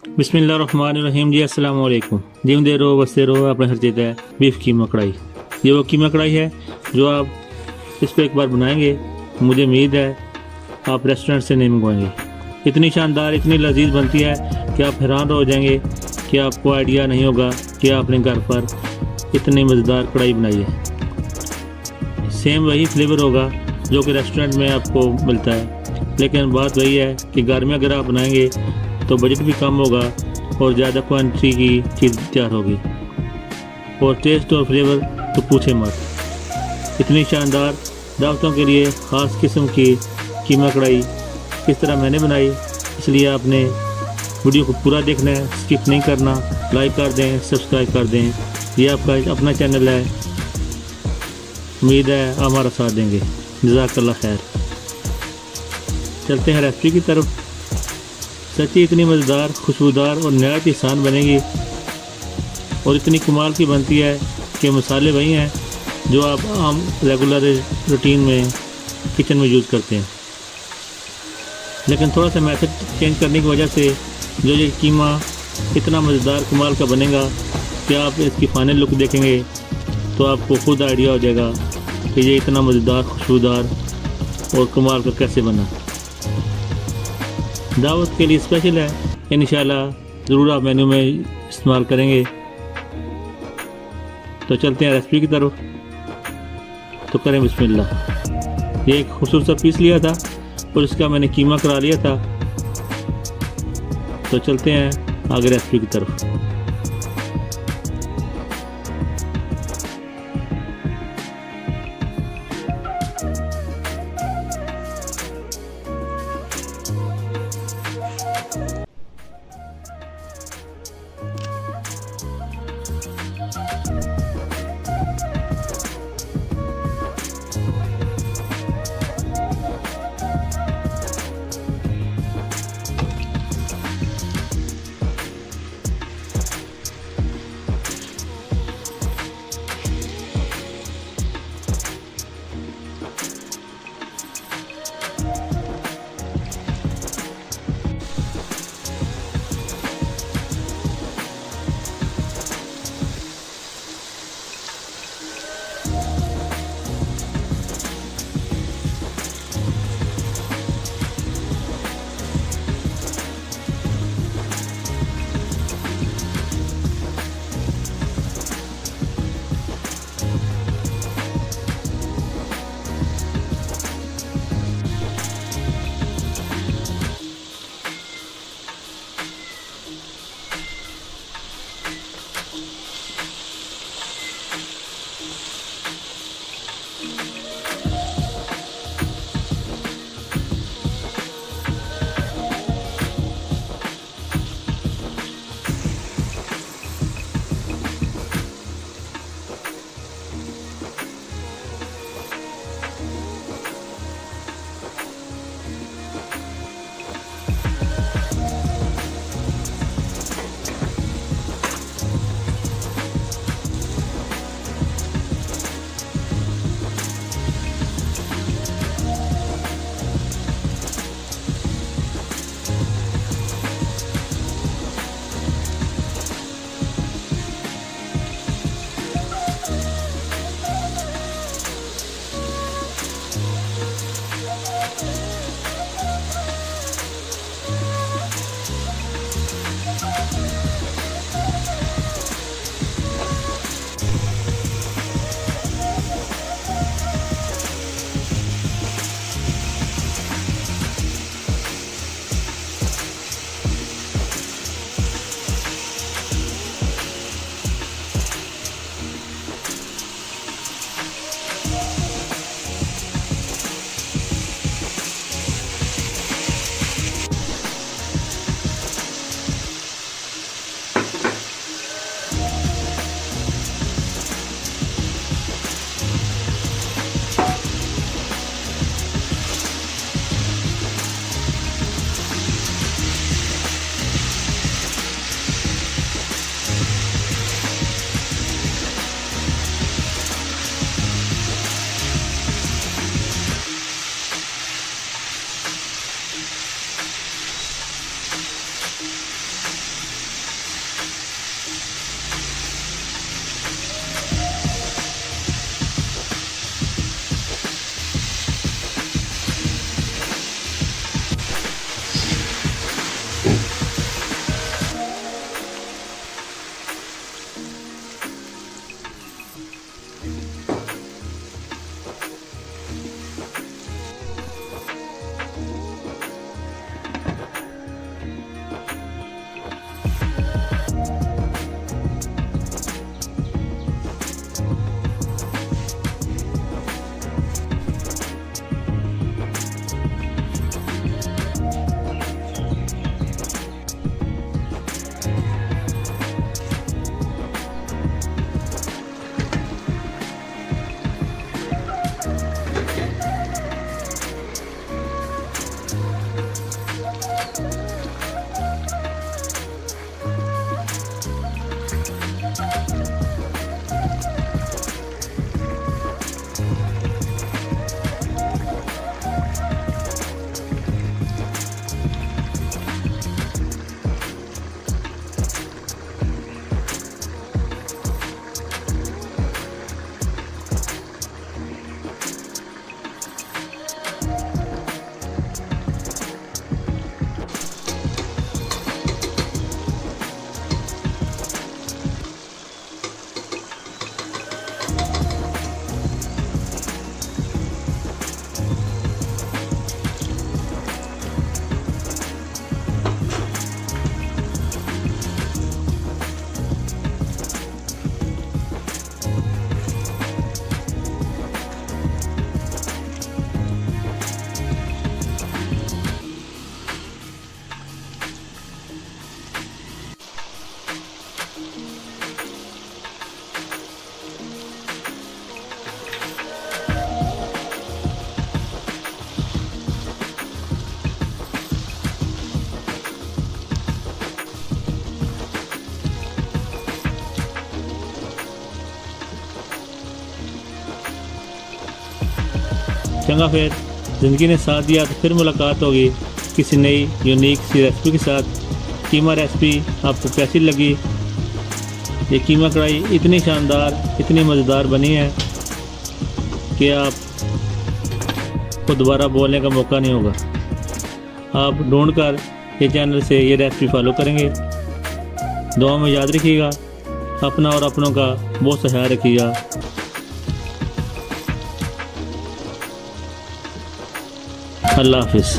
बिस्मिल्लाहिर्रहमानिर्रहीम जी, अस्सलाम वालेकुम। जिम दे रहो बसते रहो अपने हर चीज़ है बीफ कीमा कढ़ाई। ये वो कीमा कढ़ाई है जो आप इसको एक बार बनाएंगे, मुझे उम्मीद है आप रेस्टोरेंट से नहीं मंगवाएंगे। इतनी शानदार, इतनी लजीज बनती है कि आप हैरान हो जाएंगे कि आपको आइडिया नहीं होगा कि आपने घर पर इतनी मज़ेदार कढ़ाई बनाई है। सेम वही फ्लेवर होगा जो कि रेस्टोरेंट में आपको मिलता है, लेकिन बात वही है कि घर में अगर आप बनाएंगे तो बजट भी कम होगा और ज़्यादा क्वांटिटी की चीज़ तैयार होगी, और टेस्ट और फ्लेवर तो पूछे मत। इतनी शानदार दावतों के लिए ख़ास किस्म की कीमा कढ़ाई किस तरह मैंने बनाई, इसलिए आपने वीडियो को पूरा देखना है, स्किप नहीं करना। लाइक कर दें, सब्सक्राइब कर दें। ये आपका अपना चैनल है, उम्मीद है हमारा साथ देंगे। जज़ाकल्लाह खैर। चलते हैं रेसिपी की तरफ। सच्ची इतनी मज़ेदार, खुशबूदार और नहायत ही आसान बनेगी और इतनी कमाल की बनती है कि मसाले वही हैं जो आप आम रेगुलर रूटीन में किचन में यूज़ करते हैं, लेकिन थोड़ा सा मेथड चेंज करने की वजह से जो ये कीमा इतना मज़ेदार कमाल का बनेगा कि आप इसकी फाइनल लुक देखेंगे तो आपको खुद आइडिया हो जाएगा कि ये इतना मज़ेदार, खुशबूदार और कमाल का कैसे बना। दावत के लिए स्पेशल है, इंशाल्लाह ज़रूर आप मेन्यू में इस्तेमाल करेंगे। तो चलते हैं रेसिपी की तरफ। तो करें बिस्मिल्लाह। ये एक खूबसूरत सा पीस लिया था और इसका मैंने कीमा करा लिया था। तो चलते हैं आगे रेसिपी की तरफ। चंगा फिर ज़िंदगी ने साथ दिया तो फिर मुलाकात होगी किसी नई यूनिक सी रेसिपी के साथ। कीमा रेसिपी आपको कैसी लगी? ये कीमा कढ़ाई इतनी शानदार इतनी मज़ेदार बनी है कि आपको दोबारा बोलने का मौका नहीं होगा। आप ढूंढ कर ये चैनल से ये रेसिपी फॉलो करेंगे। दुआ में याद रखिएगा, अपना और अपनों का बहुत सा ख्याल रखिएगा। अल्लाह हाफिज़।